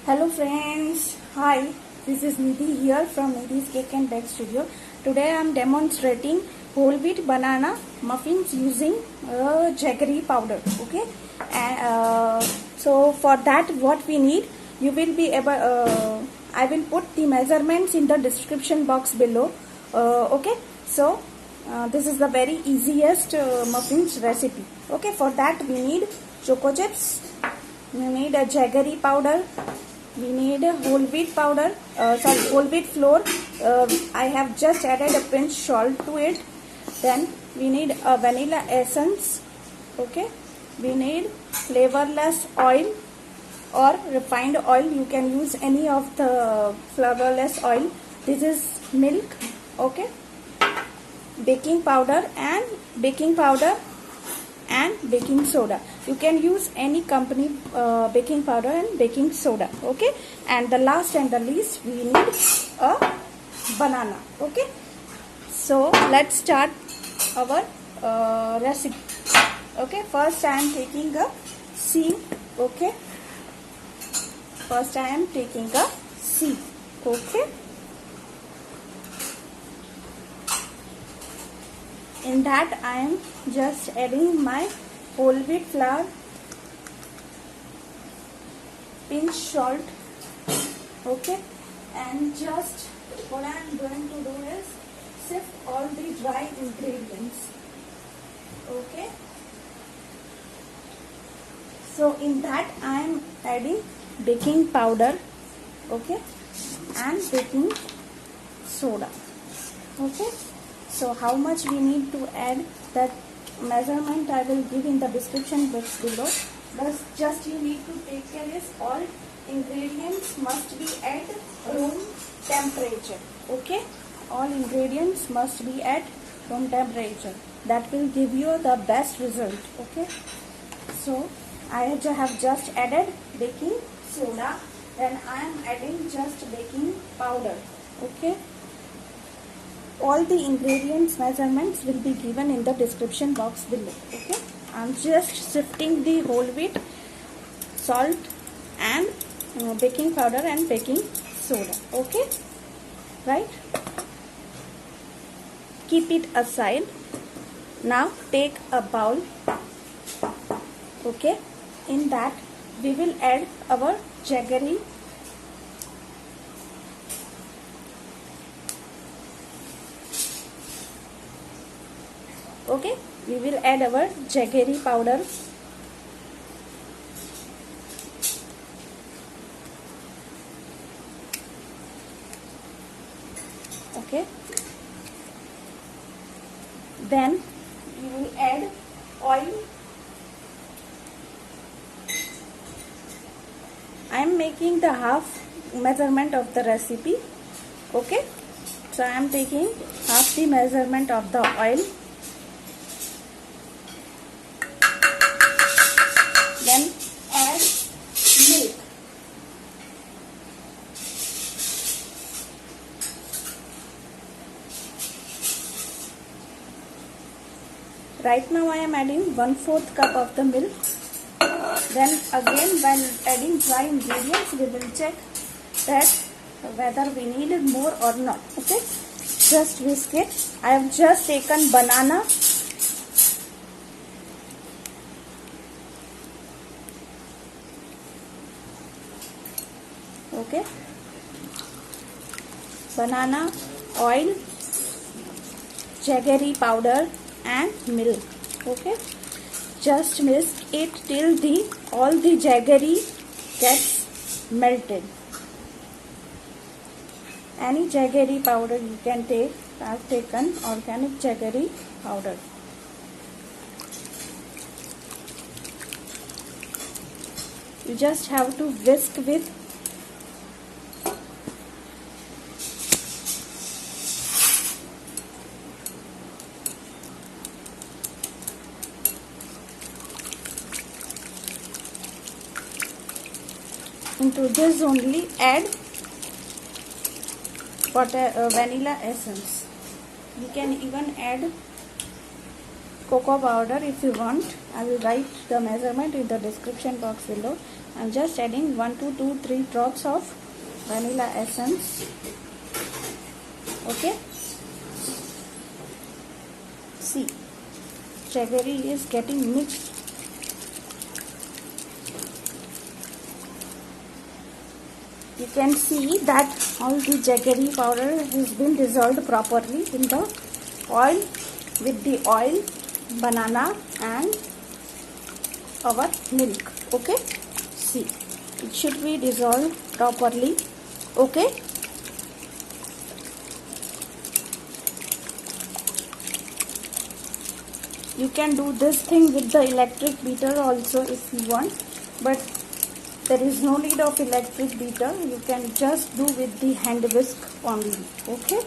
Hello friends, hi, this is Nidhi here from Nidhi's Cake and Bake Studio. Today I am demonstrating whole wheat banana muffins using jaggery powder. Okay, and so for that what we need, you will be able. I will put the measurements in the description box below. Okay, so this is the very easiest muffins recipe. Okay, for that we need choco chips. We need a jaggery powder. We need a whole wheat powder, whole wheat flour. I have just added a pinch salt to it. Then we need a vanilla essence. Okay. We need flavorless oil or refined oil. You can use any of the flavorless oil. This is milk. Okay. Baking powder and baking soda. You can use any company baking powder and baking soda. Okay, and the last and the least we need a banana. Okay, so let's start our recipe. Okay, first I am taking a sieve. Okay, first I am taking a sieve. Okay, in that I am just adding my whole wheat flour, pinch salt. Okay, and just what I am going to do is sift all the dry ingredients. Okay, so in that I am adding baking powder. Okay, and baking soda. Okay, so how much we need to add, that measurement I will give in the description box below. But just you need to take care is all ingredients must be at room temperature. Okay, all ingredients must be at room temperature. That will give you the best result. Okay, so I have just added baking soda. Then I am adding just baking powder. Okay, all the ingredients measurements will be given in the description box below. Okay, I'm just sifting the whole wheat, salt and baking powder and baking soda. Okay, right, keep it aside. Now take a bowl. Okay, in that we will add our jaggery. Okay, we will add our jaggery powder. Okay, then we will add oil. I am making the half measurement of the recipe. Okay, so I am taking half the measurement of the oil. Then add milk. Right now I am adding 1/4 cup of the milk. Then again when adding dry ingredients we will check that whether we need more or not. Okay, just whisk it. I have just taken banana. Okay, banana, oil, jaggery powder and milk. Okay, just whisk it till all the jaggery gets melted. Any jaggery powder you can take. I have taken organic jaggery powder. You just have to whisk with into this only add vanilla essence. You can even add cocoa powder if you want. I will write the measurement in the description box below. I'm just adding 1 to 2, 3 drops of vanilla essence. Okay. See, jaggery is getting mixed. You can see that all the jaggery powder has been dissolved properly in the oil, with the oil, banana and our milk. Okay, see, it should be dissolved properly. Okay, you can do this thing with the electric beater also if you want, but there is no need of electric beater. You can just do with the hand whisk only. Okay,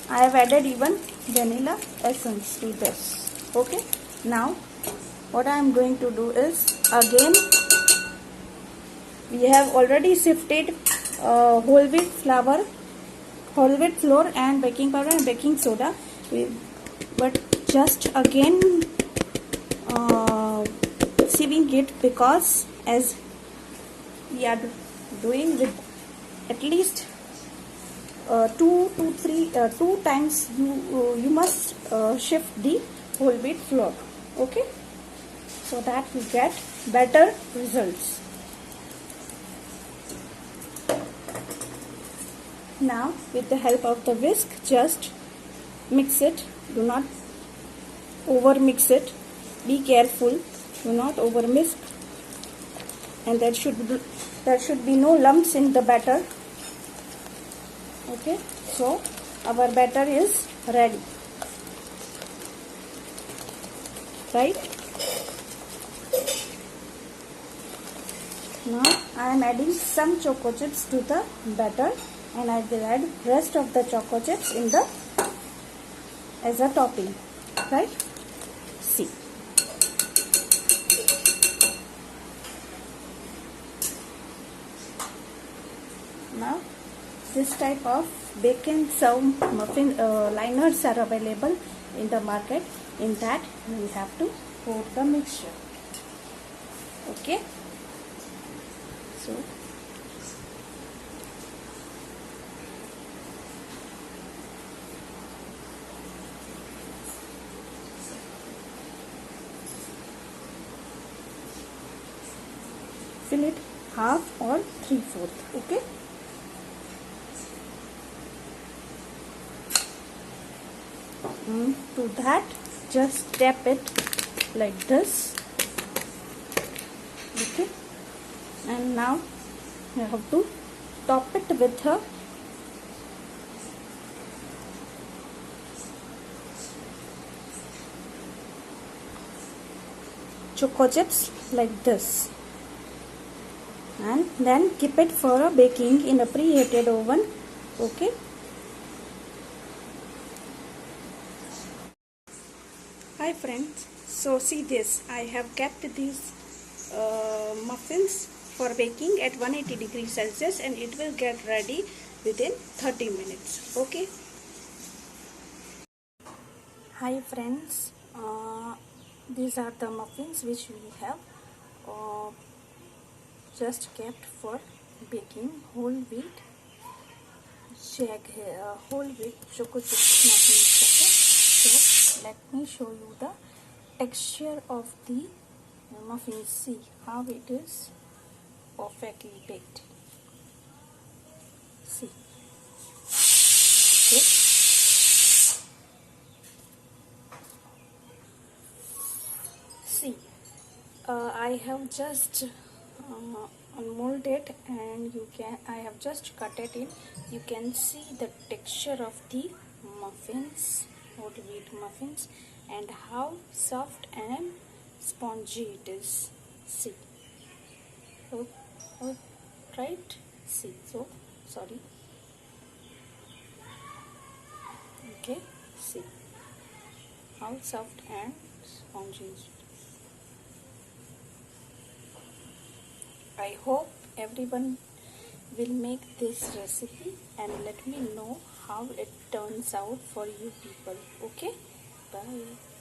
I have added even vanilla essence to this. Okay, now what I am going to do is, again we have already sifted whole wheat flour, whole wheat flour and baking powder and baking soda, but just again sieving it, because as we are doing with at least 2 times, you must shift the whole wheat flour. Okay, so that we get better results. Now with the help of the whisk, just mix it. Do not over mix it. Be careful. Do not over mix, and there should be no lumps in the batter. Okay, so our batter is ready, right? Now I am adding some choco chips to the batter, and I will add rest of the choco chips in the as a topping, right? See. Now this type of bake and serve muffin liners are available in the market. In that we have to pour the mixture. Okay, so fill it half or 3/4. Okay, to that just tap it like this. Okay, and now you have to top it with a choco chips like this, and then keep it for a baking in a preheated oven. Okay, hi friends, so see this, I have kept these muffins for baking at 180 degrees Celsius, and it will get ready within 30 minutes. Okay, hi friends, these are the muffins which we have just kept for baking. Whole wheat choco chips muffins. Okay, so let me show you the texture of the muffins. See how it is perfectly baked. See. Okay. See, I have just unmolded, and I have just cut it in. You can see the texture of the muffins, whole wheat muffins, and how soft and spongy it is. See, oh, right? See, so sorry. Okay, see how soft and spongy is it. I hope everyone will make this recipe and let me know how it turns out for you people. Okay, bye.